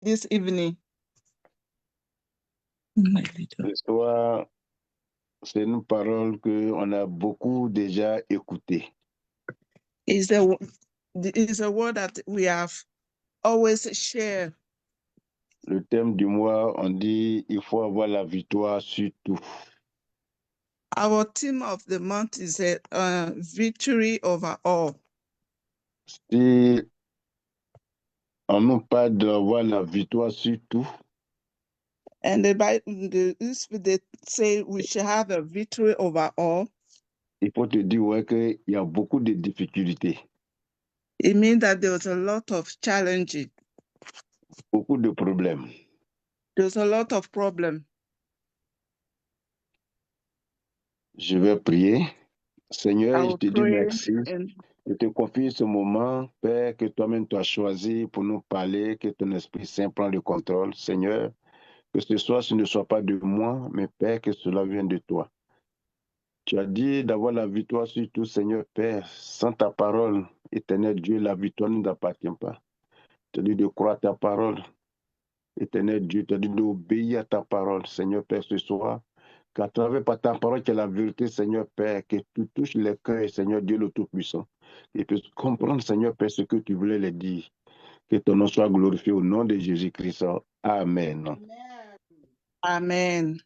this evening? Ce soir, c'est une parole qu'on a beaucoup déjà écoutée. Is a word that we have always shared. Le thème du mois, on dit il faut avoir la victoire sur tout. Our theme of the month is a victory over all. Si on nous parle d'avoir la victoire sur tout, And the Bible, they say we shall have a victory over all. il faut te dire ouais, qu'il y a beaucoup de difficultés, It means that there was a lot of challenges. beaucoup de problèmes. There's a lot of problems. Je vais prier. Seigneur, I je will te dis pray merci. and Je te confie ce moment, Père, que toi-même tu as choisi pour nous parler, que ton Esprit Saint prend le contrôle. Seigneur, que ce ne soit pas de moi, mais Père, que cela vienne de toi. Tu as dit d'avoir la victoire sur tout, Seigneur Père. Sans ta parole, éternel Dieu, la victoire ne nous appartient pas. Tu as dit de croire ta parole. Éternel Dieu, tu as dit d'obéir à ta parole, Seigneur Père, ce soir. Qu'à travers ta parole, qui est la vérité, Seigneur Père, que tu touches les cœurs, Seigneur Dieu le Tout-Puissant. Et puissent comprendre, Seigneur Père, ce que tu voulais les dire. Que ton nom soit glorifié au nom de Jésus-Christ. Amen. Amen.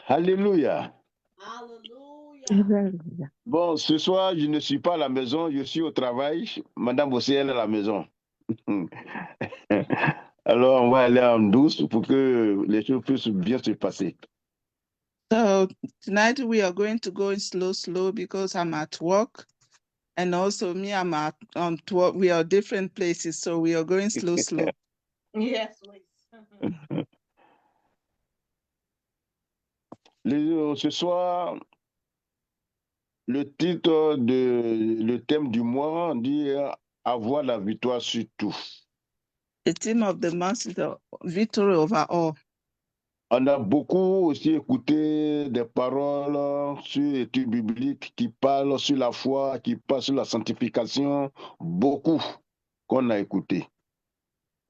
Alléluia. Hallelujah. Bon, ce soir, je ne suis pas à la maison, je suis au travail. Madame aussi, elle est à la maison. Alors, on va aller en douce pour que les choses puissent bien se passer. So tonight we are going to go in slow because I'm at work. And also me, I'm at work. We are different places, so we are going slow. Yes, please. Ce soir, le thème du mois dit avoir la victoire sur tout. The theme of the month is the victory over all. On a beaucoup aussi écouté des paroles sur l'étude biblique qui parlent sur la foi, qui parlent sur la sanctification, beaucoup qu'on a écouté.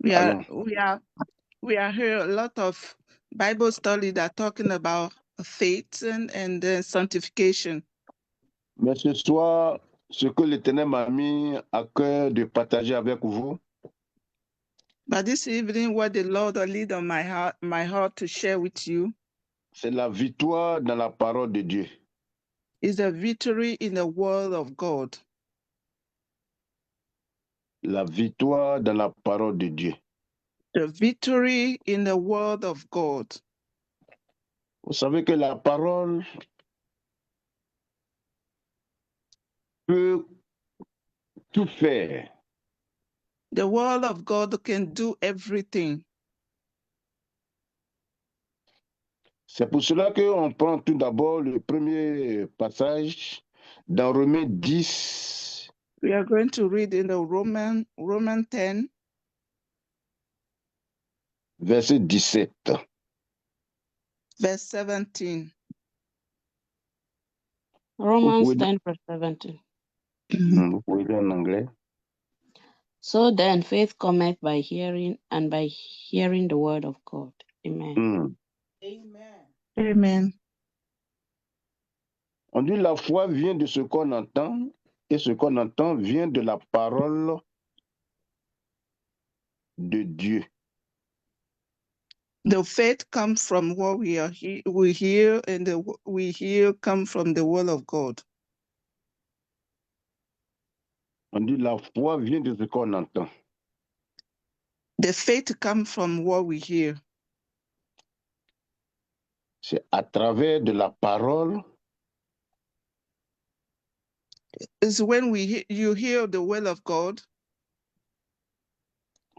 We are here a lot of Bible study that talking about faith and sanctification. Mais ce soir, ce que l'Éternel m'a mis à cœur de partager avec vous, But this evening, what the Lord will lead on my heart to share with you c'est la victoire dans la parole de Dieu. is a victory in the word of God. La victoire dans la parole de Dieu. The victory in the word of God. Vous savez que la parole peut tout faire. The word of God can do everything. C'est pour cela qu'on prend tout d'abord le premier passage dans Romains 10, We are going to read in the Roman 10, verset 17. verse 17. Romans 10, verse 17. Vous pouvez lire en anglais. So then faith cometh by hearing, and by hearing the word of God. Amen. Amen. On dit la foi vient de ce qu'on entend, et ce qu'on entend vient de la parole de Dieu. The faith comes from what we hear, and we hear come from the word of God. On dit la foi vient de ce qu'on entend. The faith comes from what we hear. C'est à travers de la parole It's when you hear the word of God,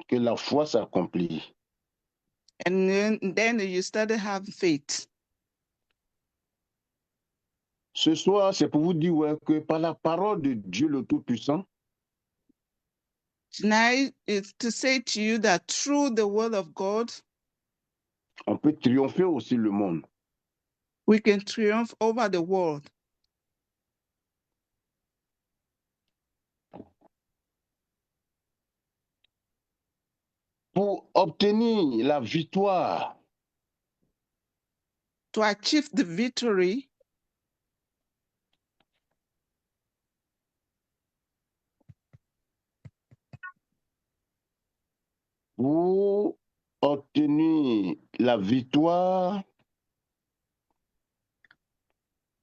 que la foi s'accomplit. and then you start to have faith. Ce soir, c'est pour vous dire ouais, que par la parole de Dieu le Tout-Puissant, Tonight is to say to you that through the word of God, on peut triompher aussi le monde. we can triumph over the world. pour obtenir la victoire, to achieve the victory, pour obtenir la victoire,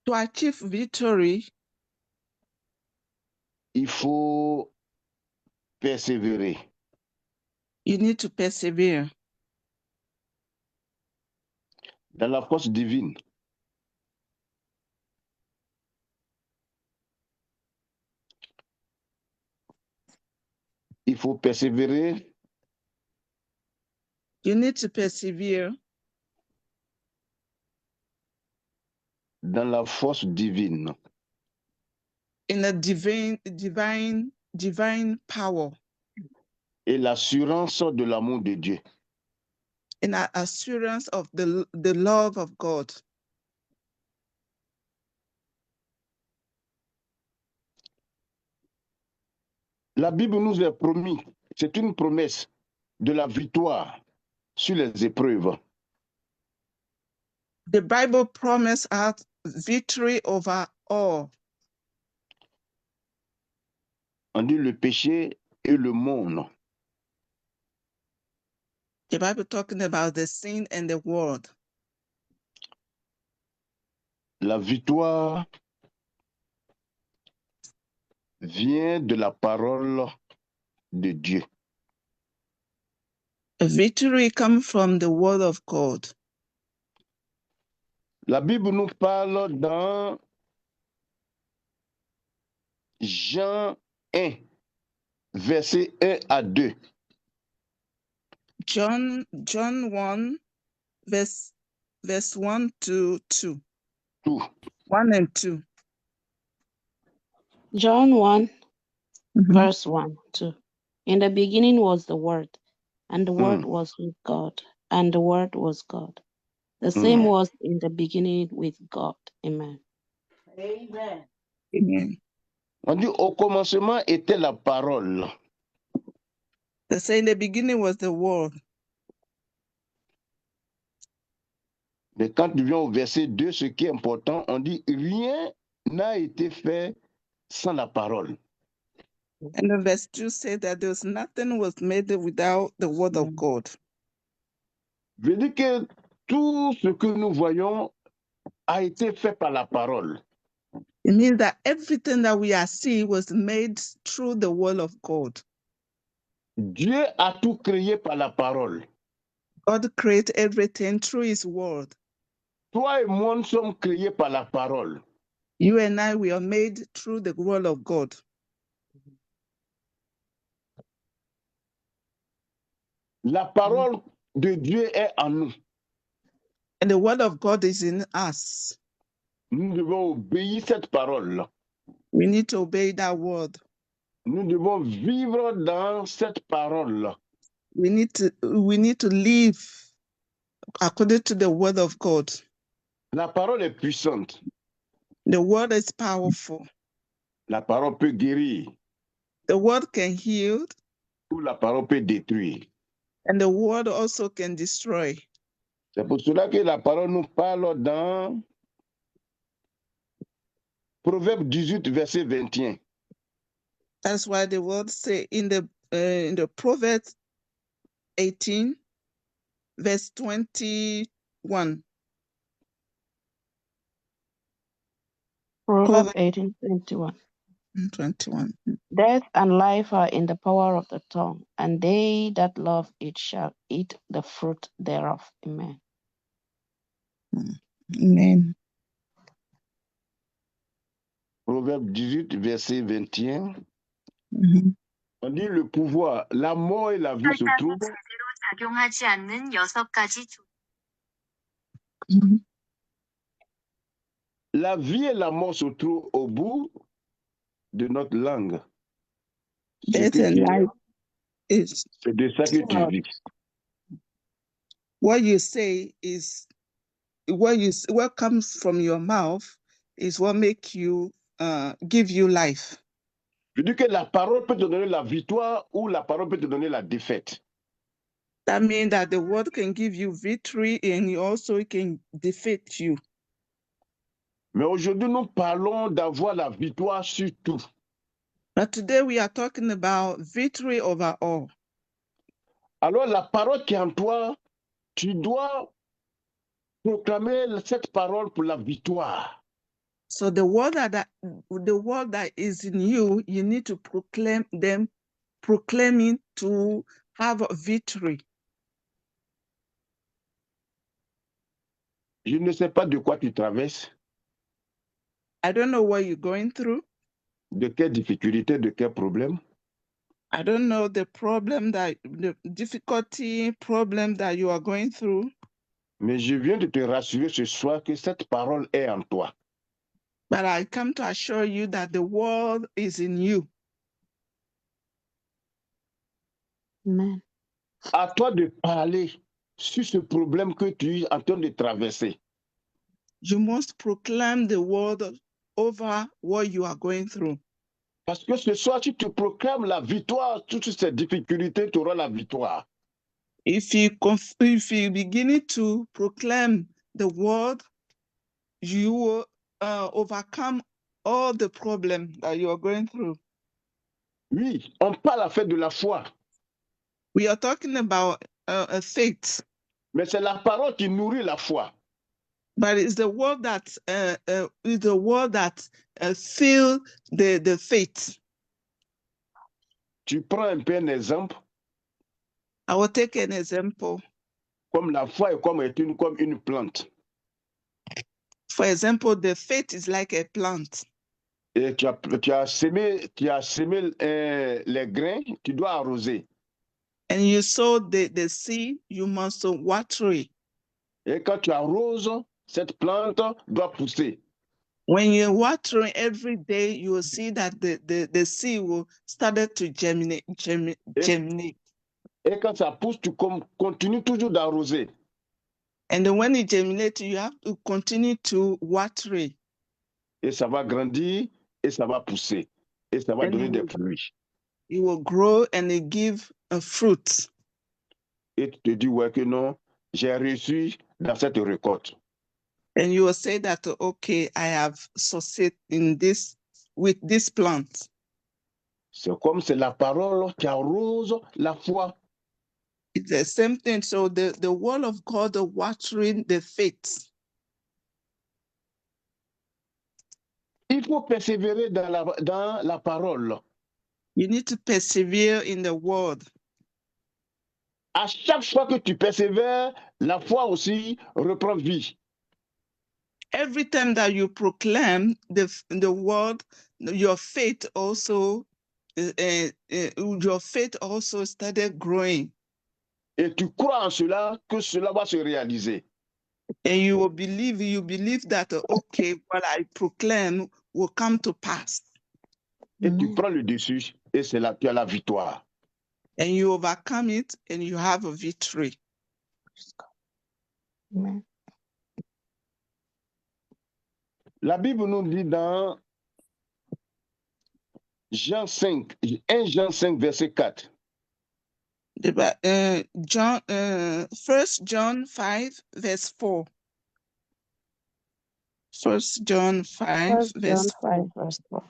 to achieve victory, il faut persévérer. you need to persevere. Dans la force divine, il faut persévérer You need to persevere dans la force divine. in a divine power, Et l'assurance de l'amour de Dieu. in an assurance of the love of God. La Bible nous est promis, c'est une promesse de la victoire sur les épreuves. The Bible promises us victory over all. On dit le péché et le monde. The Bible talking about the sin and the world. La victoire vient de la parole de Dieu. A victory comes from the word of God. La Bible nous parle dans Jean 1, verset 1 à 2. John 1, verse 1 to 2. Tout. 1 and 2. John 1, Mhm. verse 1, 2. In the beginning was the Word, and the Word was with God, and the Word was God. The same was in the beginning with God. Amen. Amen. Amen. On dit au commencement était la parole. They say in the beginning was the word. Mais quand tu viens au verset 2, ce qui est important, on dit rien n'a été fait sans la parole. And the verse 2 said that there's nothing was made without the word of God. Veut dire que tout ce que nous voyons a été fait par la parole. It means that everything that we are seeing was made through the word of God. Dieu a tout créé par la parole. God created everything through his word. Toi et moi, nous sommes créés par la parole. You and I, we are made through the word of God. La parole de Dieu est en nous. And the word of God is in us. Nous devons obéir cette parole. We need to obey that word. Nous devons vivre dans cette parole. We need to live according to the word of God. La parole est puissante. The word is powerful. La parole peut guérir The word can heal, ou la parole peut détruire. and the word also can destroy. C'est pour cela que la parole nous parle dans Proverbe 18, verset 21. That's why the word say in the Proverbs 18, verse 21. Proverbs 18:21. 21. Death and life are in the power of the tongue, and they that love it shall eat the fruit thereof. Amen. Amen. Proverbe 18, verset 21. Mhm. On dit le pouvoir, la mort et la vie se trouvent 제대로 작용하지 않는 6가지 Mhm. La vie et la mort se trouvent au bout de notre langue. Death and life is C'est de ça que tu vis. what you say is what comes from your mouth is what make you give you life. Je dis que la parole peut te donner la victoire ou la parole peut te donner la défaite. That means that the word can give you victory and it also can defeat you. Mais aujourd'hui, nous parlons d'avoir la victoire sur tout. But today we are talking about victory over all. Alors, la parole qui est en toi, tu dois proclamer cette parole pour la victoire. So the word that is in you, you need to proclaim it to have a victory. Je ne sais pas de quoi tu traverses, I don't know what you're going through. de quelle difficulté, de quel problème. I don't know the difficulty problem that you are going through. Mais je viens de te rassurer ce soir que cette parole est en toi. But I come to assure you that the word is in you. Amen. À toi de parler sur ce problème que tu es en train de traverser. You must proclaim the word over what you are going through. Parce que ce soir, si tu proclames la victoire, toutes ces difficultés, tu auras la victoire. If you begin to proclaim the word, you will overcome all the problems that you are going through. Oui, on parle à fait de la foi. We are talking about a faith. Mais c'est la parole qui nourrit la foi. But it's the word that fill the faith. Tu prends un peu un exemple. I will take an example. Comme la foi est comme une plante. For example, the faith is like a plant. Et tu as semé les grains, tu dois arroser. And you sow the seed, you must water it. Et quand tu arroses, cette plante doit pousser. When you water every day, you will see that the seed will start to germinate. Et quand ça pousse, tu continues toujours d'arroser. And then when it germinates, you have to continue to water it. Et ça va grandir, et ça va pousser. Et ça va donner des fruits. It will grow and it give a fruit. Et tu te dis, ouais, que non, j'ai réussi dans cette récolte. And you will say that, okay, I have succeeded in this, with this plant. C'est comme c'est la parole qui arrose la foi. It's the same thing. So the word of God watering the faith. Il faut persévérer dans la parole. You need to persevere in the word. À chaque fois que tu persévères, la foi aussi reprend vie. Every time that you proclaim the word, your faith also started growing. Et tu crois en cela, que cela va se réaliser. And you believe that, okay, what I proclaim will come to pass. Et tu prends le dessus, et c'est là que tu as la victoire. And you overcome it, and you have a victory. Amen. La Bible nous dit dans Jean 5, 1 Jean 5, verset 4. 1 John 5, verse 4. 1 John 5, verse 4.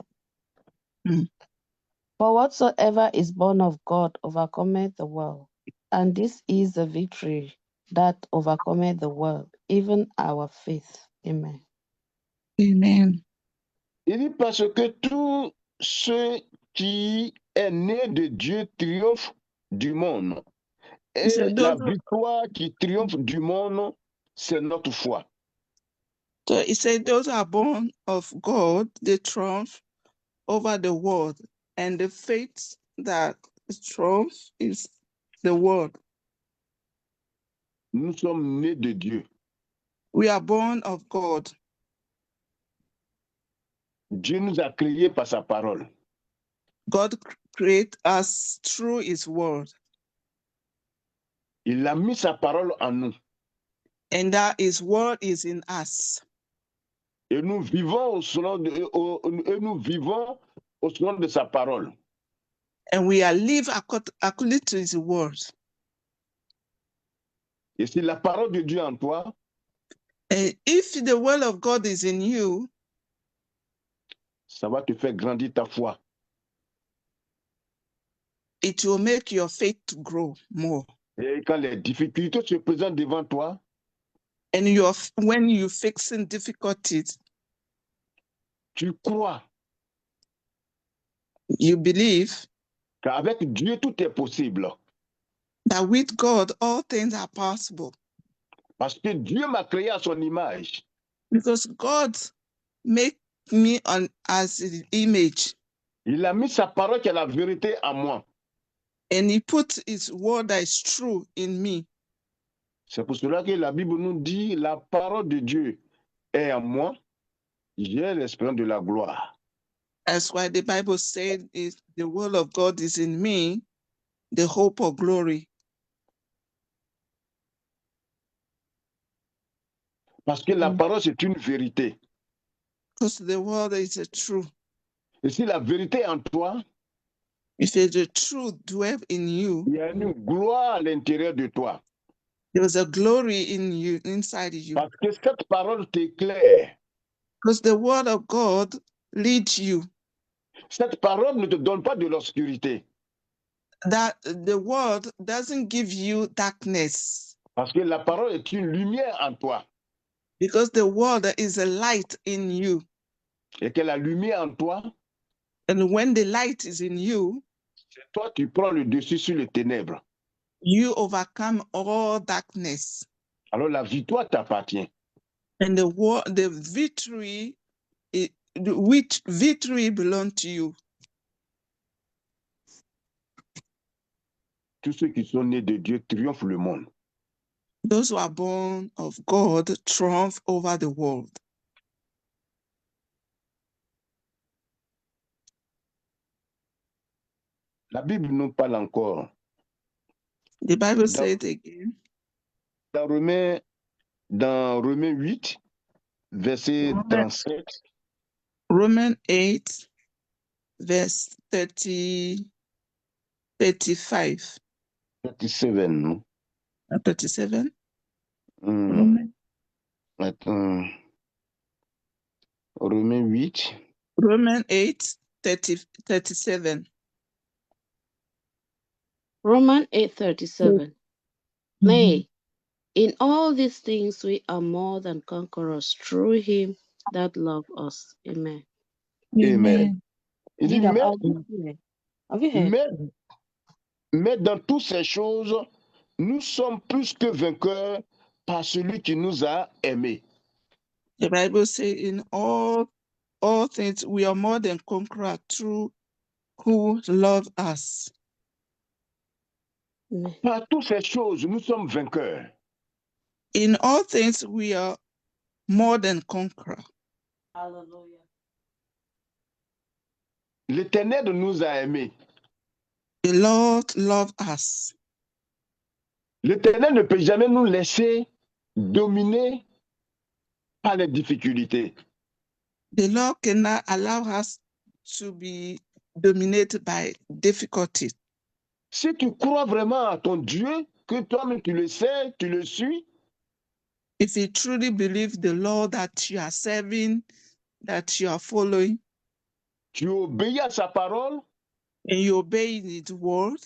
For whatsoever is born of God overcometh the world, and this is the victory that overcometh the world, even our faith. Amen. Amen. Il dit parce que tout ce qui est né de Dieu triomphe du monde. Et la victoire qui triomphe du monde, c'est notre foi. So he said, those are born of God, they triumph over the world, and the faith that triumphs is the word. Nous sommes nés de Dieu. We are born of God. Dieu nous a créés par sa parole. God created us through his word. Il a mis sa parole en nous. And that his word is in us. Et nous vivons au selon de sa parole. And we are live according to his word. Et si la parole de Dieu en toi, And if the word of God is in you, ça va te faire grandir ta foi. it will make your faith to grow more. Et quand les difficultés se présentent devant toi, And when you're fixing difficulties, tu crois you believe qu'avec Dieu, tout est possible. that with God, all things are possible. Parce que Dieu m'a créé à son image. Because God made me as his image, Il a mis sa parole qui est la vérité en moi. and he put his word that is true in me. C'est pour cela que la Bible nous dit, la parole de Dieu est en moi, j'ai l'espérance de la gloire. That's why the Bible said is the word of God is in me, the hope of glory. Parce que la parole, c'est une vérité. Because the word is a truth. Et si la vérité est en toi, If the truth dwell in you, il y a une gloire à l'intérieur de toi. there is a glory in you, inside you. Parce que cette parole t'éclaire. Because the word of God leads you. Cette parole ne te donne pas de l'obscurité. That the word doesn't give you darkness. Parce que la parole est une lumière en toi. Because the word is a light in you. Et que la lumière en toi, And when the light is in you, c'est toi qui prends le dessus sur les ténèbres. you overcome all darkness. Alors la victoire t'appartient. And the victory, which victory belongs to you. Tous ceux qui sont nés de Dieu triomphent le monde. Those who are born of God triumph over the world. La Bible nous parle encore. The Bible said again. Dans Romains 8, verset 37. Romans 8, verse 30, 35, 37, non? 37. Attends. Romains 8. Romans 8, 30, 37. Romans 8:37. Nay, in all these things we are more than conquerors through him that loved us. Amen. Amen. Il dit, Have you heard? mais dans toutes ces choses, nous sommes plus que vainqueurs par celui qui nous a aimés. The Bible says in all things we are more than conquerors through who love us. Amen. Par toutes ces choses, nous sommes vainqueurs. In all things we are more than conquerors. Hallelujah. L'Éternel nous a aimés. The Lord loves us. L'Éternel ne peut jamais nous laisser dominer par les difficultés. The Lord cannot allow us to be dominated by difficulties. Si tu crois vraiment à ton Dieu, que toi-même tu le sais, tu le suis, If you truly believe the Lord that you are serving, that you are following, tu obéis à sa parole, and you obey His word,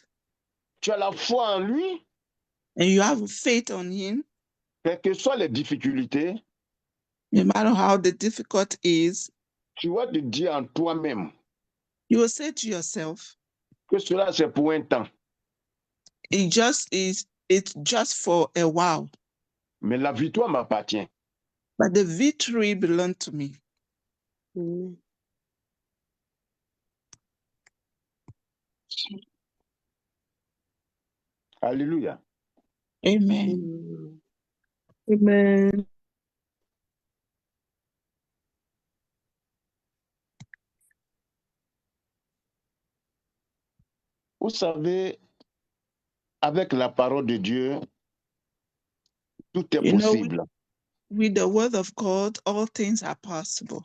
tu as la foi en lui, and you have faith on Him, quelles que soient les difficultés, no matter how the difficult is, tu vas te dire en toi-même you will say to yourself, que cela c'est pour un temps. It's just for a while, Mais la victoire m'appartient. but the victory belongs to me. Amen. Alléluia. Amen. Amen. Vous savez, avec la parole de Dieu, tout est You know, possible. with the word of God, all things are possible.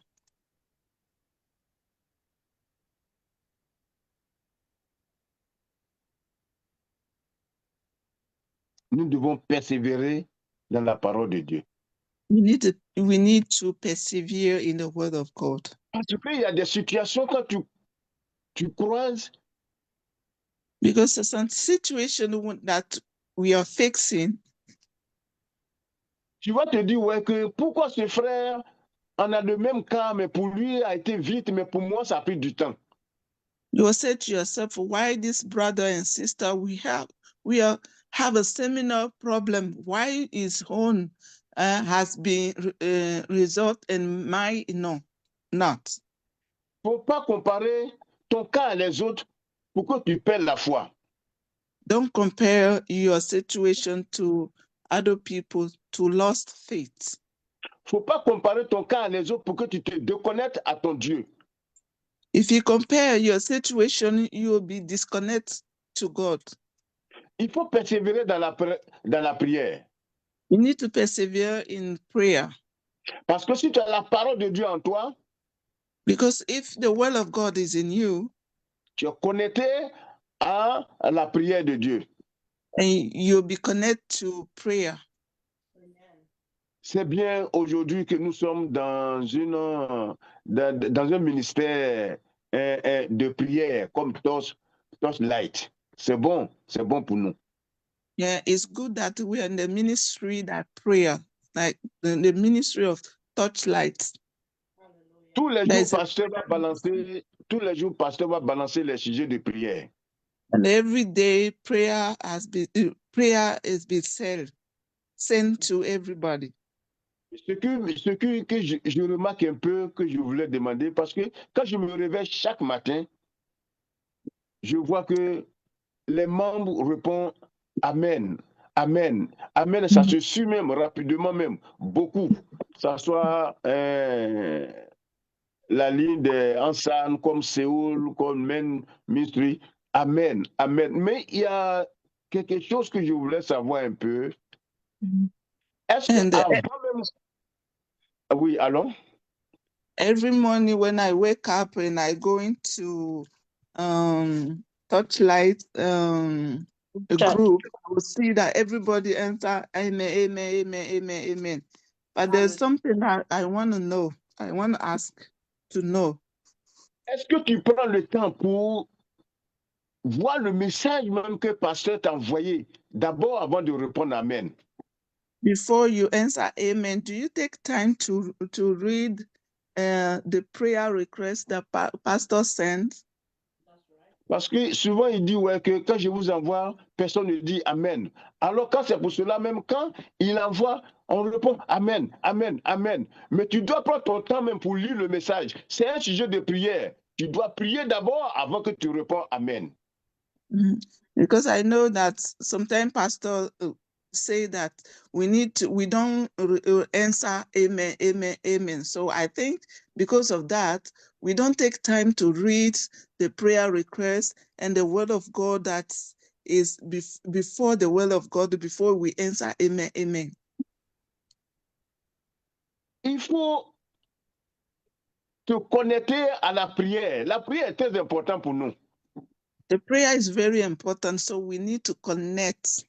nous devons persévérer dans la parole de Dieu. We need to persevere in the word of God. Parce qu'il y a des situations quand tu croises, Because there's some situation that we are facing, tu vas te dire, ouais, que pourquoi ce frère en a le même cas, mais pour lui a été vite, mais pour moi, ça a pris du temps. you will say to yourself, why this brother and sister have a similar problem? Why his own has been resolved and mine not? Faut pas comparer ton cas à les autres pour que tu perdes la foi. Don't compare your situation to other people to lost faith. Faut pas comparer ton cas à les autres pour que tu te déconnectes à ton Dieu. If you compare your situation, you will be disconnected to God. Il faut persévérer dans la prière. You need to persevere in prayer. Parce que si tu as la parole de Dieu en toi, Because if the word of God is in you, tu es connecté à la prière de Dieu. and you'll be connected to prayer. C'est bien aujourd'hui que nous sommes dans un ministère de prière comme Torchlight. C'est bon pour nous. Yeah, it's good that we are in the ministry that prayer, like the ministry of Torchlight. Tous les jours, pasteur va balancer les sujets de prière. And every day prayer is being sent to everybody. Ce que je remarque un peu, que je voulais demander, parce que quand je me réveille chaque matin, je vois que les membres répondent Amen, Amen, Amen. Ça se suit même rapidement, même beaucoup. Ça soit la ligne des Ansan, comme Séoul, comme Men Mystery. Amen, Amen. Mais il y a quelque chose que je voulais savoir un peu. Est-ce que avant même... Oui, allons? Every morning when I wake up and I go into Torchlight a group, I will see that everybody enter amen, amen, amen, amen, amen. But there's something that I want to know. I want to ask to know. Est-ce que tu prends le temps pour voir le message même que le pasteur t'a envoyé d'abord avant de répondre Amen? Before you answer amen, do you take time to read the prayer request that pastor sent? Parce que souvent il dit ouais, que quand je vous envoie, personne ne dit Amen. Alors quand c'est pour cela, même quand il envoie, on répond Amen, Amen, Amen. Mais tu dois prendre ton temps même pour lire le message. C'est un sujet de prière. Tu dois prier d'abord avant que tu réponds Amen. Because I know that sometimes pastors say that we don't answer amen, amen, amen. So I think because of that, we don't take time to read the prayer request and the word of God that is before the word of God, before we answer amen, amen. Il faut te connecter à la prière. La prière est très importante pour nous. The prayer is very important, so we need to connect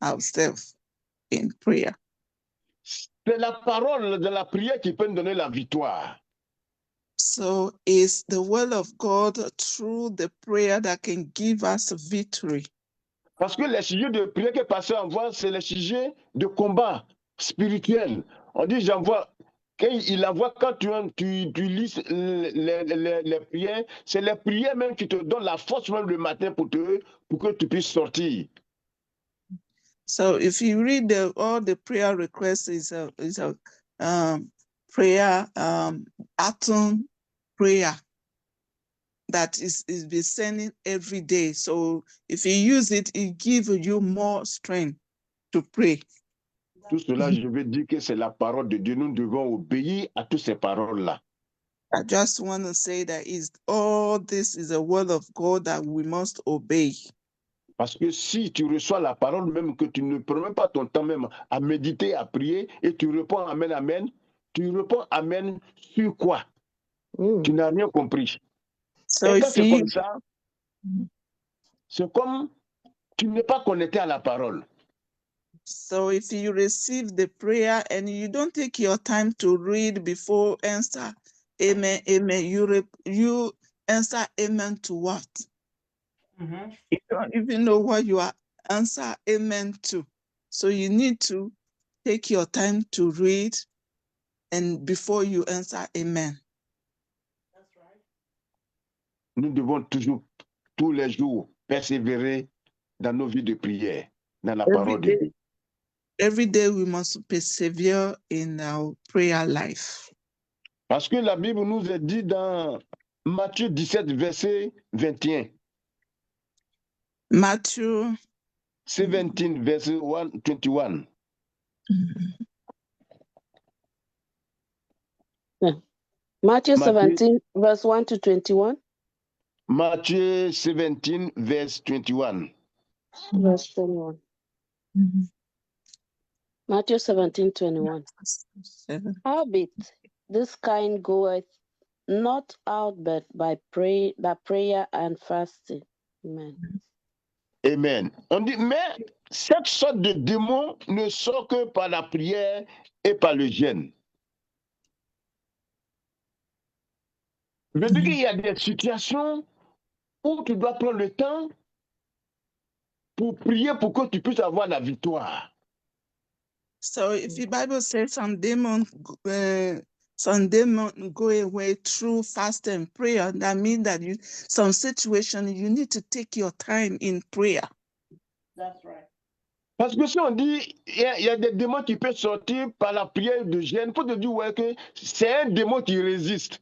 ourselves in prayer. C'est la parole de la prière qui peut nous donner la victoire. So it's the word of God through the prayer that can give us victory. Parce que les sujets de prière que le pasteur envoie, c'est les sujets de combat spirituel. On dit, j'envoie, il envoie quand tu lis les prières, c'est les prières même qui te donnent la force même le matin pour que tu puisses sortir. So if you read all the prayer requests is a prayer atom prayer that is be sending every day. So if you use it, it gives you more strength to pray. Tout cela, je veux dire que c'est la parole de Dieu. Nous devons obéir à toutes ces paroles-là. I just want to say that all this is a word of God that we must obey. Parce que si tu reçois la parole, même que tu ne prends même pas ton temps même à méditer, à prier, et tu réponds Amen, Amen, tu réponds Amen sur quoi? Tu n'as rien compris. So et quand c'est comme ça, c'est comme tu n'es pas connecté à la parole. So if you receive the prayer and you don't take your time to read before answer, amen, amen, you answer amen to what? You don't even know what you are answer amen to. So you need to take your time to read and before you answer amen. That's right. Nous devons toujours, tous les jours, persévérer dans nos vies de prière, dans la parole de Dieu. Every day we must persevere in our prayer life. Parce que la Bible nous est dit dans Matthieu 17, verset 21. Matthew 17, verset 21. Matthew 17, verse 1 to 21. Matthieu 17, verse 21. Verse 21. Matthew 17, 21. 7. Howbeit, this kind goeth not out but by prayer and fasting. Amen. Amen. On dit, mais cette sorte de démon ne sort que par la prière et par le jeûne. Je veux dire qu'il y a des situations où tu dois prendre le temps pour prier pour que tu puisses avoir la victoire. So if the Bible says some demon go away through fast and prayer, that means that some situation you need to take your time in prayer. That's right. Parce que si on dit il y a des démons qui peuvent sortir par la prière de jeûne, il faut te dire ouais, que c'est un démon qui résiste.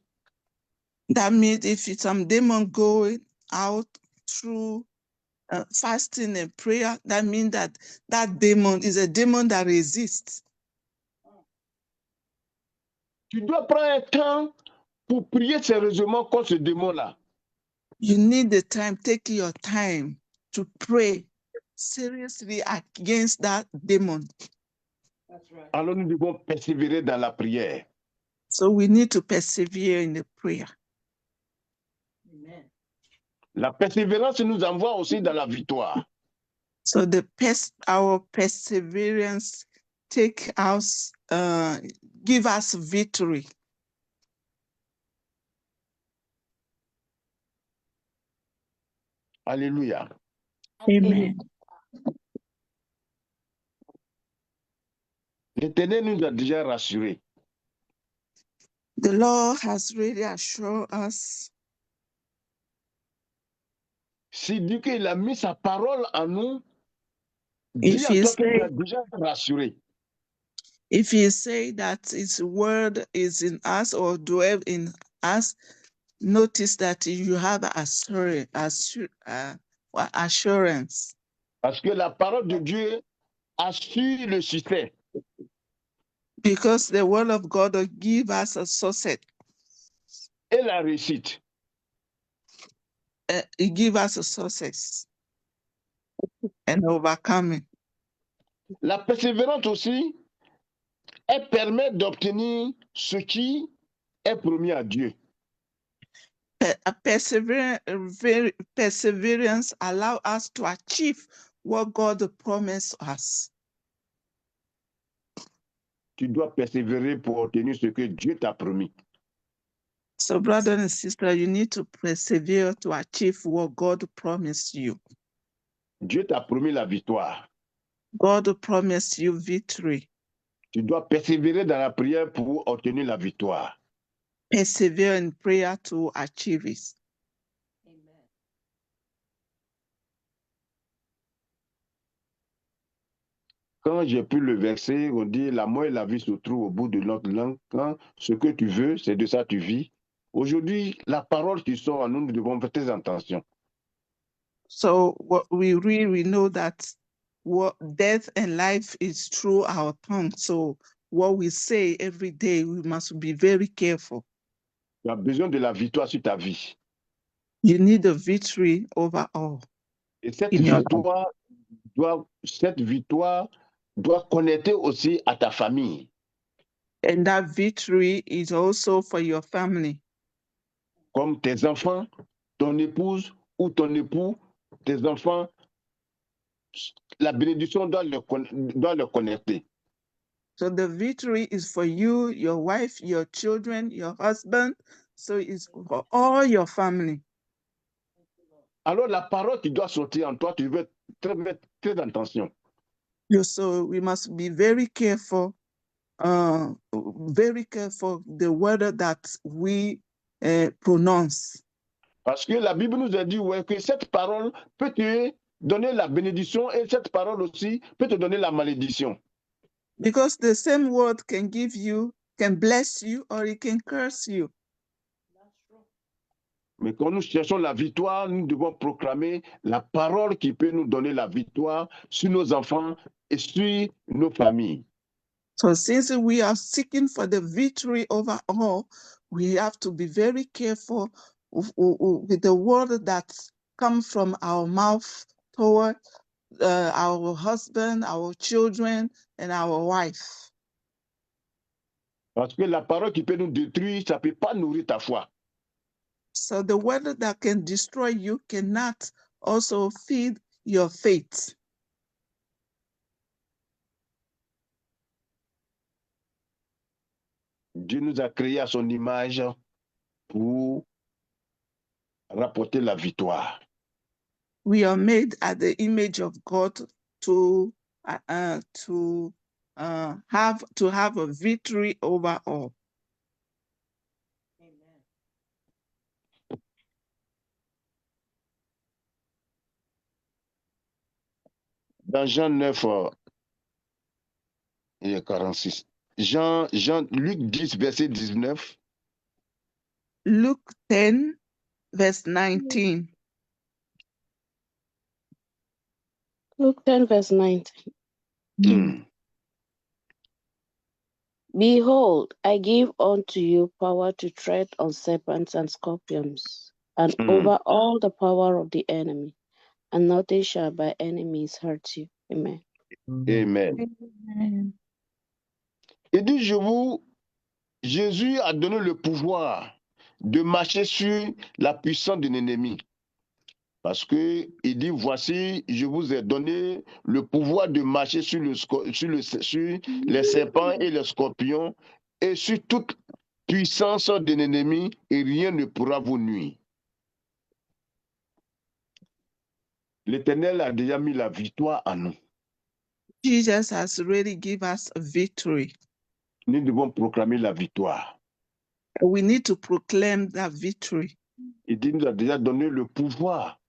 That means if some demon go out through fasting and prayer, that means that demon is a demon that resists. Tu dois prendre un temps pour prier sérieusement contre ce démon-là. You need the time, take your time to pray seriously against that demon. That's right. Alors nous devons persévérer dans la prière. So we need to persevere in the prayer. Amen. La persévérance nous envoie aussi dans la victoire. So our perseverance give us victory. Alléluia. Amen. L'Éternel nous a déjà rassurés. The Lord has really assured us. S'il dit qu'il a mis sa parole en nous, If dis à he toi qu'il say- a déjà rassuré. If he say that his word is in us or dwell in us, notice that you have assurance. Parce que la parole de Dieu assure le succès. Because the word of God will give us a success. Et la réussite. It gives us a success and overcoming. La persévérance aussi, elle permet d'obtenir ce qui est promis à Dieu. Perseverance allows us to achieve what God promised us. Tu dois persévérer pour obtenir ce que Dieu t'a promis. So, brother and sister, you need to persevere to achieve what God promised you. Dieu t'a promis la victoire. God promised you victory. Tu dois persévérer dans la prière pour obtenir la victoire. Persevere in prayer to achieve it. Amen. Quand j'ai pu le verset, on dit la mort et la vie se trouvent au bout de notre langue. Quand ce que tu veux, c'est de ça que tu vis. Aujourd'hui, la parole qui sort à nous, nous devons faire très attention. So what we read, we know that what death and life is through our tongue. So what we say every day, we must be very careful. Tu as besoin de la victoire sur ta vie. You need a victory over all. Et cette In your victoire doit connecter aussi à ta famille. And that victory is also for your family. Comme tes enfants, ton épouse ou ton époux, tes enfants la bénédiction doit le connecter. So the victory is for you, your wife, your children, your husband. So it's for all your family. Alors la parole qui doit sortir en toi, tu veux mettre très attention. So we must be very careful the word that we pronounce. Parce que la Bible nous a dit ouais, que cette parole peut te donner la bénédiction et cette parole aussi peut te donner la malédiction. Because the same word can bless you or it can curse you. Mais quand nous cherchons la victoire, nous devons proclamer la parole qui peut nous donner la victoire sur nos enfants et sur nos familles. So since we are seeking for the victory over all, we have to be very careful with the word that comes from our mouth toward our husband, our children, and our wife. Parce que la parole qui peut nous détruire, ça ne peut pas nourrir ta foi. So the word that can destroy you cannot also feed your faith. Dieu nous a créés à son image pour rapporter la victoire. We are made at the image of God to have a victory over all. Amen. Dans Jean 9, il y a 46. Luc 10, verset 19. Luke 10, verse 19. Luke 10, verse 19. Behold, I give unto you power to tread on serpents and scorpions, and over all the power of the enemy, and nothing shall by enemies hurt you. Amen. Amen. Amen. Il dit, Jésus a donné le pouvoir de marcher sur la puissance de l'ennemi. Parce que il dit, voici, je vous ai donné le pouvoir de marcher sur les serpents et les scorpions et sur toute puissance de l'ennemi et rien ne pourra vous nuire. L'Éternel a déjà mis la victoire en nous. Jesus has already given us a victory. Nous devons proclamer la victoire. We need to proclaim that victory. Il dit, nous a déjà donné le pouvoir.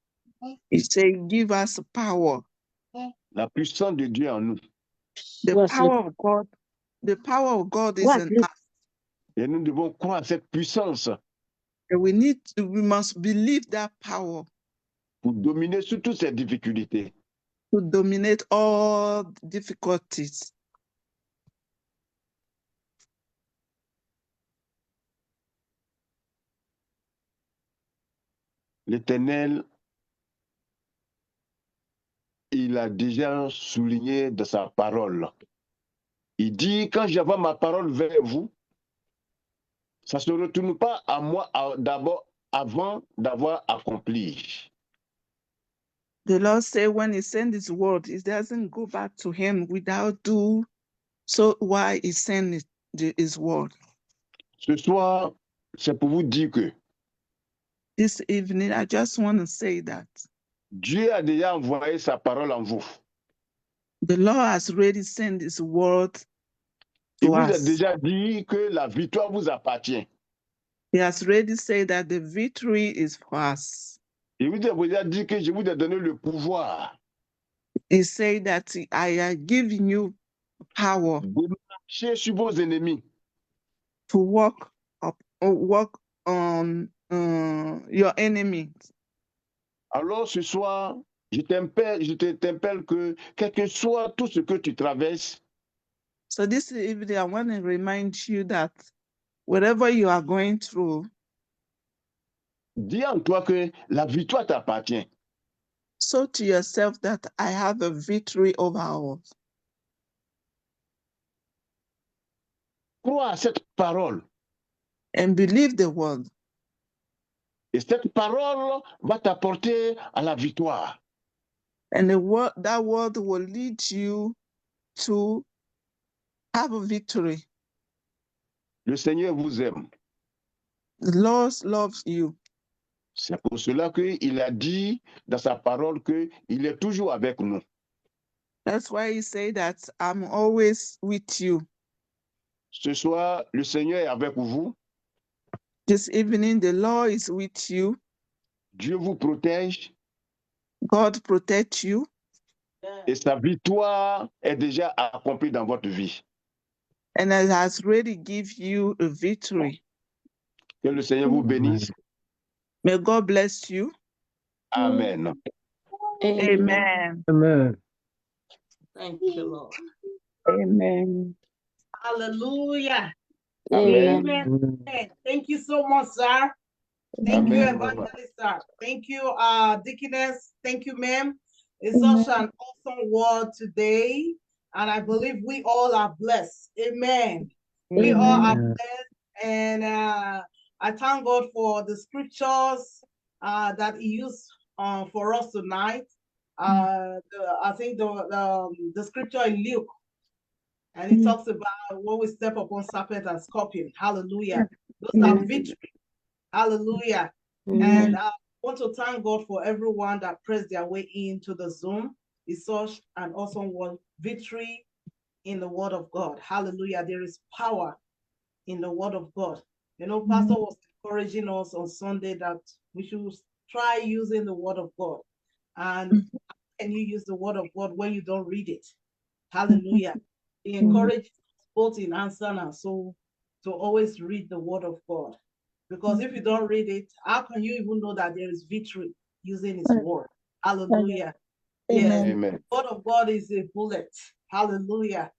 He said, give us power. La puissance de Dieu en nous. The power of God is in us. Et nous devons croire à cette puissance. And we must believe that power. Pour dominer sur toutes ces difficultés. To dominate all difficulties. L'Éternel, il a déjà souligné de sa parole. Il dit, quand j'envoie ma parole vers vous, ça ne se retourne pas à moi d'abord avant d'avoir accompli. The Lord said when he sent his word, it doesn't go back to him without do. So why he sent his word? Ce soir, c'est pour vous dire que this evening, I just want to say that Dieu a déjà envoyé sa parole en vous. The Lord has already sent his word Il to vous a us. déjà dit que la victoire vous appartient. He has already said that the victory is for us. Il vous a déjà dit que je vous ai donné le pouvoir. He said that I have given you power de marcher sur vos ennemis. to walk on your enemies. Alors ce soir, je t'appelle que quel que soit tout ce que tu traverses, So this evening, I want to remind you that whatever you are going through, dis en toi que la victoire t'appartient. so to yourself that I have a victory over all. Crois à cette parole. And believe the word. Et cette parole va t'apporter à la victoire. And that word will lead you to have a victory. Le Seigneur vous aime. The Lord loves you. C'est pour cela qu'il a dit dans sa parole qu'il est toujours avec nous. That's why he said that I'm always with you. Ce soir, le Seigneur est avec vous. This evening, the Lord is with you. Dieu vous protège God protect you. et sa victoire est déjà accomplie dans votre vie. And it has already give you a victory. Que le Seigneur vous bénisse. May God bless you. Amen. Amen. Amen. Thank you, Lord. Amen. Hallelujah. Amen. Amen. Thank you so much, sir. Thank you, Amen. Evangelist, sir. Thank you, Deaconess. Thank you, ma'am. It's such an awesome word today, and I believe we all are blessed. Amen. We all are Amen. blessed, and I thank God for the scriptures that He used for us tonight. I think the scripture in Luke, and it talks about when we step upon serpent and scorpion. Hallelujah. Those are victory. Hallelujah. And I want to thank God for everyone that pressed their way into the Zoom. It's such an awesome word, victory in the word of God. Hallelujah. There is power in the word of God. You know, Pastor was encouraging us on Sunday that we should try using the word of God. And how can you use the word of God when you don't read it? Hallelujah. He encourages us both in answer and soul to always read the word of God. Because if you don't read it, how can you even know that there is victory using his word? Hallelujah. Yes, Amen. the word of God is a bullet. Hallelujah.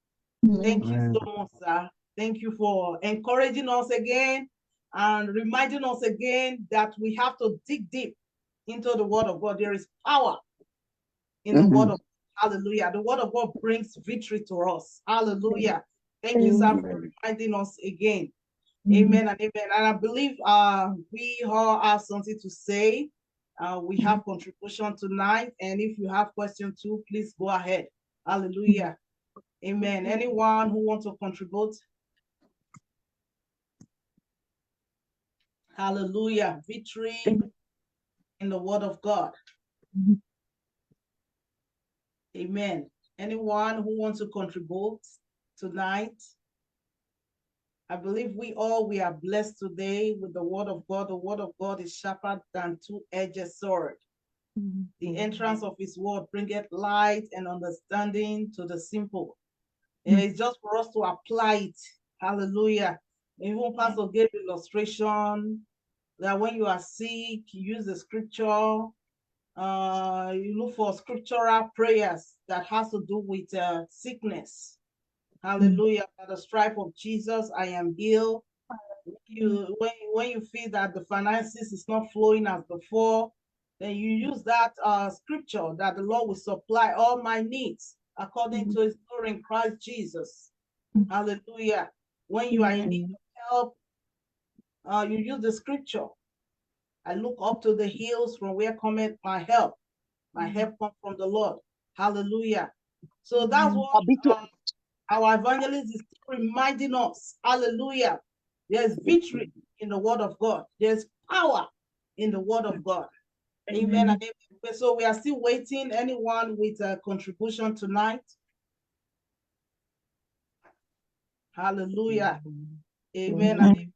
Thank you so much, sir. Thank you for encouraging us again and reminding us again that we have to dig deep into the word of God. There is power in the word of God. Hallelujah. The word of God brings victory to us. Hallelujah. Thank you, sir, for reminding us again. Amen and amen. And I believe we all have something to say. We have contribution tonight. And if you have questions too, please go ahead. Hallelujah. Amen. Anyone who wants to contribute? Hallelujah. Victory in the word of God. Amen. Anyone who wants to contribute tonight? I believe we are blessed today with the word of God. The word of God is sharper than two-edged sword. The entrance of his word bringeth light and understanding to the simple. It's just for us to apply it. Hallelujah. Even Pastor gave illustration that when you are sick, you use the scripture. You look for scriptural prayers that has to do with sickness. Hallelujah. By the stripe of Jesus, I am healed. When you feel that the finances is not flowing as before, then you use that scripture that the Lord will supply all my needs according to his glory in Christ Jesus. Hallelujah. When you are in need of help, you use the scripture. I look up to the hills from where cometh my help. My help comes from the Lord. Hallelujah. So that's what our evangelist is reminding us. Hallelujah. There's victory in the word of God. There's power in the word of God. Amen. And amen. So we are still waiting. Anyone with a contribution tonight? Hallelujah. Amen. And amen.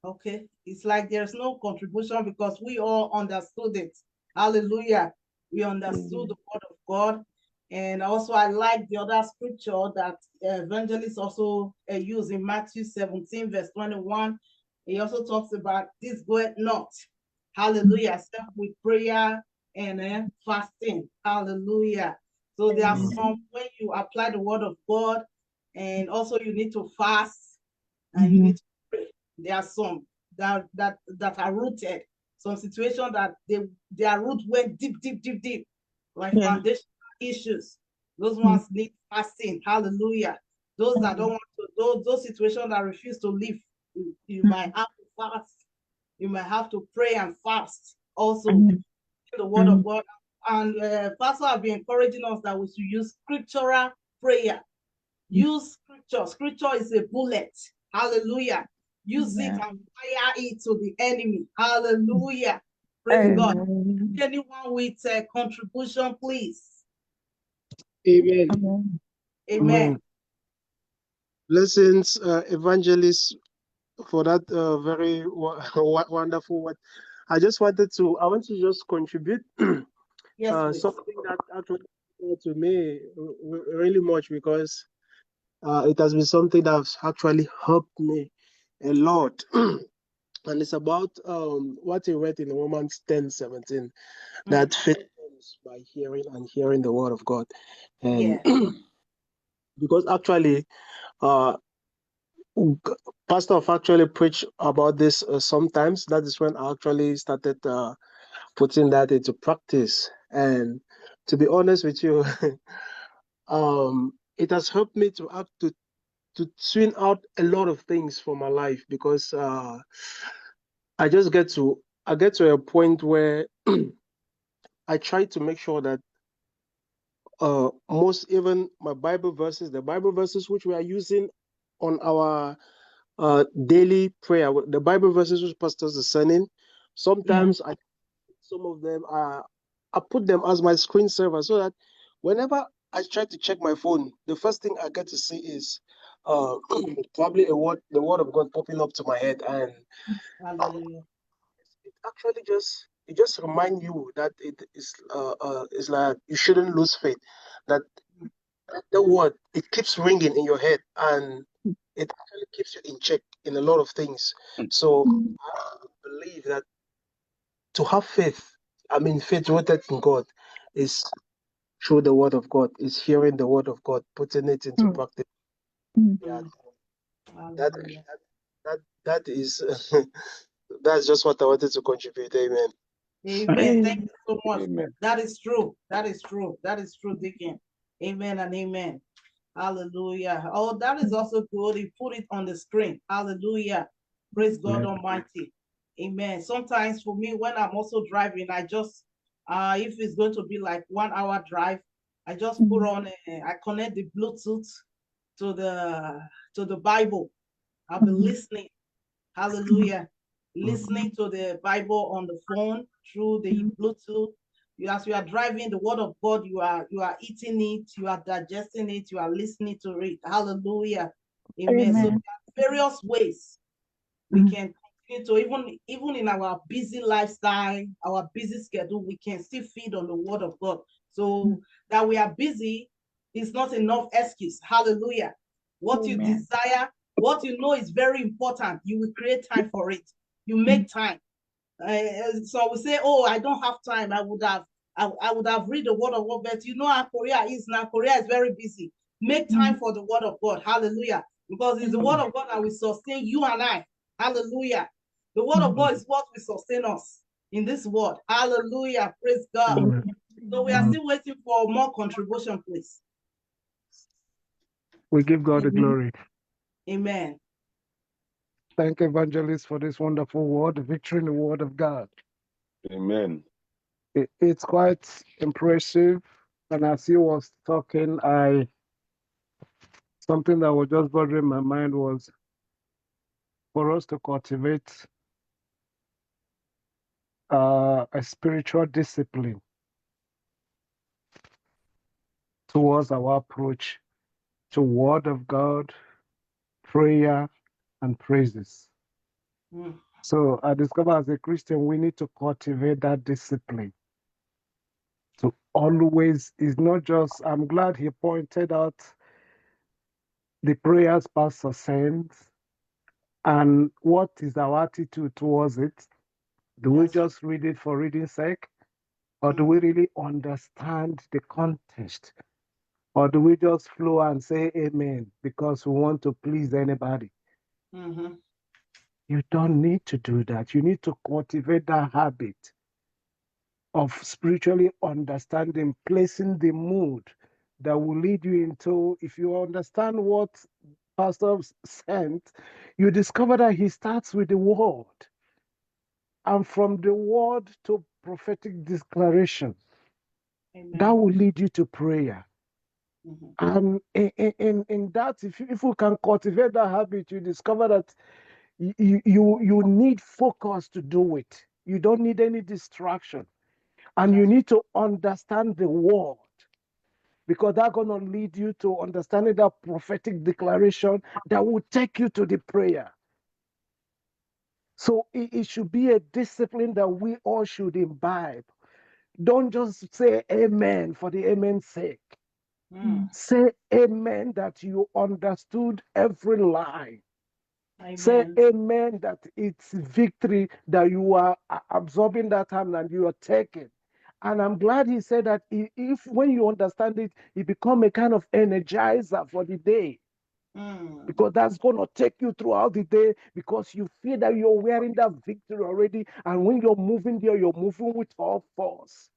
Okay. It's like there's no contribution because we all understood it. Hallelujah. We understood the word of God. And also I like the other scripture that evangelists also use in Matthew 17, verse 21. He also talks about this goeth not. Hallelujah. Except with prayer and fasting. Hallelujah. So there are some, when you apply the word of God, and also you need to fast and you need to pray. There are some that are rooted. Some situations that their root went deep, like foundation issues. Those ones need fasting. Hallelujah. Those that don't want to, those situations that refuse to live, you might have to fast. You might have to pray and fast also. The word of God and Pastor have been encouraging us that we should use scriptural prayer. Use scripture. Scripture is a bullet. Hallelujah. Use it and fire it to the enemy. Hallelujah. Praise God. Anyone with a contribution, please. Amen. Amen. Blessings, evangelist, for that very wonderful word. I want to just contribute Yes, something that actually to me really much, because it has been something that has actually helped me a lot. And it's about what he read in Romans 10:17, that faith comes by hearing and hearing the word of God. And because actually, Pastor have actually preached about this sometimes. That is when I actually started putting that into practice. And to be honest with you, it has helped me to swing out a lot of things for my life, because I get to a point where I try to make sure that even the Bible verses which we are using on our daily prayer, the Bible verses which pastors are sending, sometimes some of them I put them as my screensaver, so that whenever I try to check my phone, the first thing I get to see is probably the word of God popping up to my head, and it actually just reminds you that it is like you shouldn't lose faith. That the word, it keeps ringing in your head, and it actually keeps you in check in a lot of things. So I believe that to have faith, faith rooted in God, is through the word of God, is hearing the word of God, putting it into practice. Yeah, that is that's just what I wanted to contribute. Amen. Amen. Thank you so much. Amen. That is true. That is true. That is true, Deacon. Amen and amen. Hallelujah. Oh, that is also good. He put it on the screen. Hallelujah. Praise God Almighty. Amen. Sometimes for me, when I'm also driving, I just, if it's going to be like 1 hour drive, I just put on, I connect the Bluetooth to the Bible. I'll be listening. Hallelujah. Listening to the Bible on the phone through the Bluetooth. As you are driving the word of God, you are eating it, you are digesting it, you are listening to it. Hallelujah. Amen. So there are various ways we can continue to, even in our busy lifestyle, our busy schedule, we can still feed on the word of God. So that we are busy is not enough excuse. Hallelujah. What you desire, what you know is very important, you will create time for it. You make time. So we say, oh, I don't have time. I would have read the word of God, but you know how Korea is now. Korea is very busy. Make time for the word of God. Hallelujah. Because it's the word of God that will sustain you and I. Hallelujah. The word of God is what will sustain us in this world. Hallelujah. Praise God. So we are still waiting for more contribution, please. We give God the glory. Amen. Thank Evangelist for this wonderful word, victory in the word of God. Amen. It's quite impressive. And as he was talking, something that was just bothering my mind was for us to cultivate a spiritual discipline towards our approach to word of God, prayer, and praises. So I discovered as a Christian, we need to cultivate that discipline. To always, is not just, I'm glad he pointed out the prayers Pastor sends and what is our attitude towards it. Do we just read it for reading's sake? Or do we really understand the context? Or do we just flow and say amen because we want to please anybody? You don't need to do that. You need to cultivate that habit of spiritually understanding, placing the mood that will lead you into, if you understand what Pastor sent, you discover that he starts with the word. And from the word to prophetic declaration, that will lead you to prayer. Mm-hmm. And in that, if you can cultivate that habit, you discover that you need focus to do it. You don't need any distraction. And you need to understand the word, because that's going to lead you to understanding that prophetic declaration that will take you to the prayer. So it should be a discipline that we all should imbibe. Don't just say amen for the amen's sake. Say amen that you understood every line. Amen. Say amen that it's victory that you are absorbing that time and you are taking. And I'm glad he said that if when you understand it, it becomes a kind of energizer for the day. Because that's going to take you throughout the day, because you feel that you're wearing that victory already. And when you're moving there, you're moving with all force.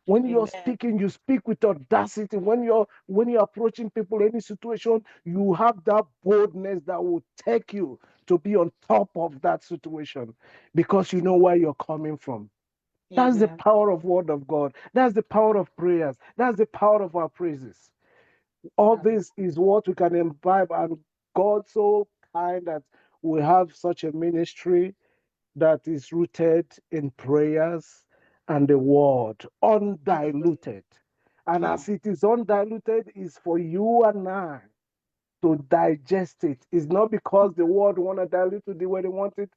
When you're speaking, you speak with audacity. When you're approaching people, any situation, you have that boldness that will take you to be on top of that situation, because you know where you're coming from. That's the power of word of God. That's the power of prayers. That's the power of our praises. All this is what we can imbibe, and God so kind that we have such a ministry that is rooted in prayers and the word, undiluted. And as it is undiluted, is for you and I to digest it. It's not because the word want to dilute it the way they want it.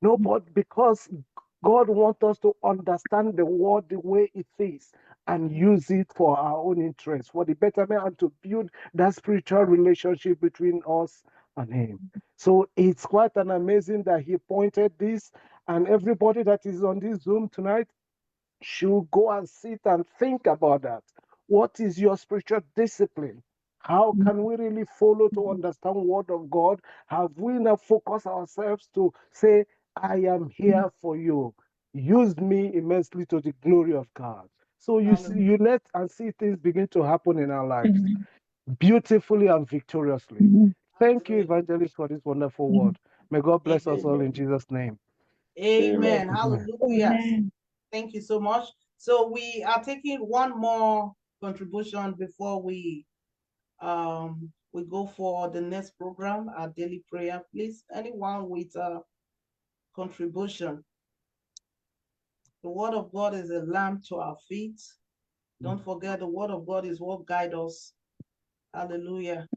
No, but because God wants us to understand the word the way it is and use it for our own interest, for the betterment, and to build that spiritual relationship between us and Him. So it's quite an amazing that He pointed this, and everybody that is on this Zoom tonight should go and sit and think about that. What is your spiritual discipline? How can we really follow to understand word of God? Have we now focused ourselves to say, I am here for you. Use me immensely to the glory of God. So you see, you let and see things begin to happen in our lives beautifully and victoriously. Thank you, Evangelist, for this wonderful word. May God bless us all in Jesus' name. Amen. Hallelujah. Thank you so much. So we are taking one more contribution before we go for the next program, our daily prayer. Please, anyone with a contribution. The word of God is a lamp to our feet. Don't forget, the word of God is what guides us. Hallelujah.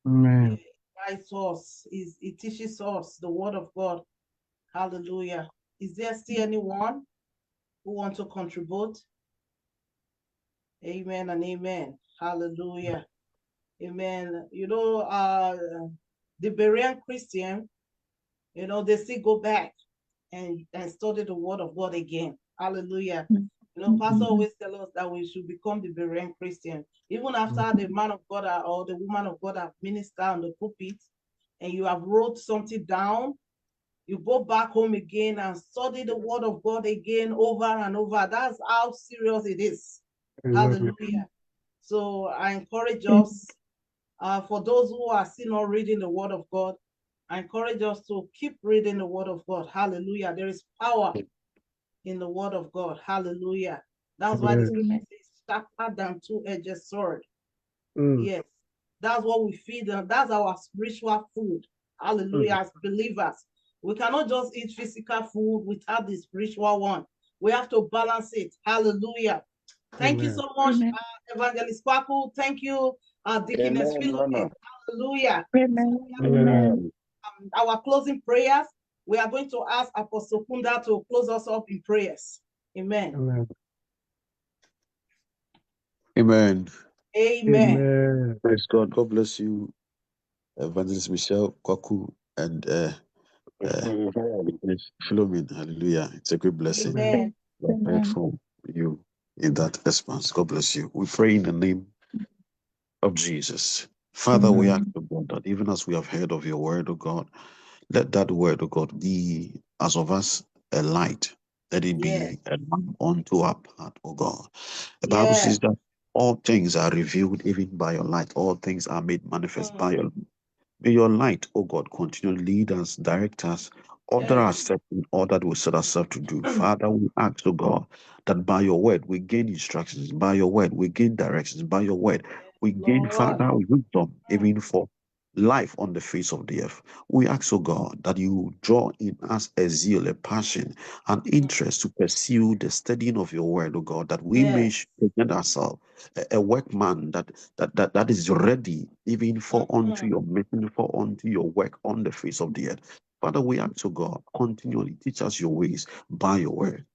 Amen. It guides us. It teaches us the word of God. Hallelujah. Is there still anyone who wants to contribute? Amen and amen. Hallelujah. Amen. You know, the Berean Christian, you know, they still go back and study the word of God again. Hallelujah. You know, Pastor always tell us that we should become the Berean Christian. Even after the man of God or the woman of God have ministered on the pulpit and you have wrote something down, you go back home again and study the word of God again over and over. That's how serious it is. Exactly. Hallelujah. So I encourage us, for those who are still not reading the word of God, I encourage us to keep reading the word of God. Hallelujah. There is power in the word of God. Hallelujah. That's why the scripture says sharper than two-edged sword. Yes. That's what we feed them. That's our spiritual food. Hallelujah. As believers, we cannot just eat physical food without the spiritual one. We have to balance it. Hallelujah. Thank you so much, Evangelist Kwaku. Thank you, Deaconess Philomene. Hallelujah. Amen. Our closing prayers, we are going to ask Apostle Kunda to close us up in prayers. Amen. Amen. Amen. Amen. Praise God. God bless you, Evangelist Michelle Kwaku and Philomene. Hallelujah. It's a great blessing. Amen. I've heard from you in that response. God bless you. We pray in the name of Jesus. Father, we ask, O God, that even as we have heard of your word, O God, let that word, O God, be as of us a light. Let it be a lamp unto our path, O God. The Bible says that all things are revealed even by your light. All things are made manifest by your light. May your light, O God, continue to lead us, direct us Order our steps in all that we set ourselves to do. Father, we ask, oh God, that by your word we gain instructions, by your word we gain directions, by your word we gain, Father, wisdom, even for life on the face of the earth. We ask, oh God, that you draw in us a zeal, a passion, an interest to pursue the studying of your word, oh God, that we may present ourselves a workman that is ready even for unto your mission, for unto your work on the face of the earth. Father, we ask, oh God, continually teach us your ways by your word.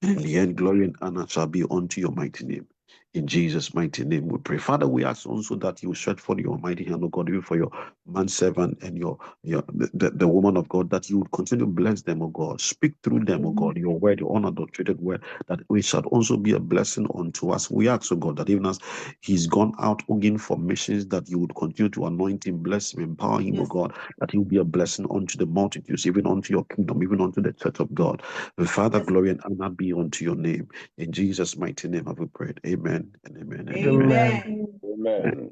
And in the end, glory and honor shall be unto your mighty name. In Jesus' mighty name we pray. Father, we ask also that you stretch forth your mighty hand, O God, even for your manservant and the woman of God, that you would continue to bless them, O God. Speak through them, O God, your word, your unadulterated word, that we shall also be a blessing unto us. We ask, O God, that even as he's gone out again for missions, that you would continue to anoint him, bless him, empower him, O God, that he will be a blessing unto the multitudes, even unto your kingdom, even unto the church of God. Father, glory and honor be unto your name. In Jesus' mighty name have we prayed. Amen and amen. And Amen. Amen.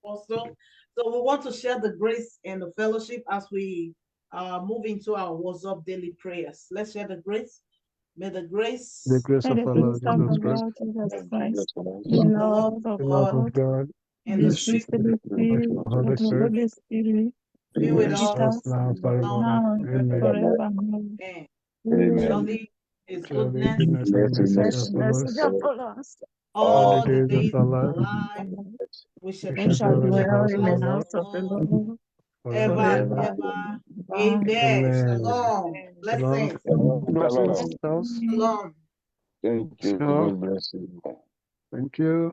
Also, so we want to share the grace and the fellowship as we move into our WhatsApp daily prayers. Let's share the grace. May the grace The grace of our Lord Jesus Christ, the love of the love of God, God, and the the sweet sweet fellowship of the Holy Spirit, be be with with us us now and forevermore. Amen. and Amen. surely His Surely goodness goodness and mercy shall follow us all the all the days of days our of life. our life. We shall We dwell shall dwell in in the the house of the house Lord of the Lord forever ever and and ever. ever. Amen. Amen. Shalom. Shalom. Blessings. Blessings, Shalom. Charles. Shalom. Thank you. Shalom. God bless you. Thank you.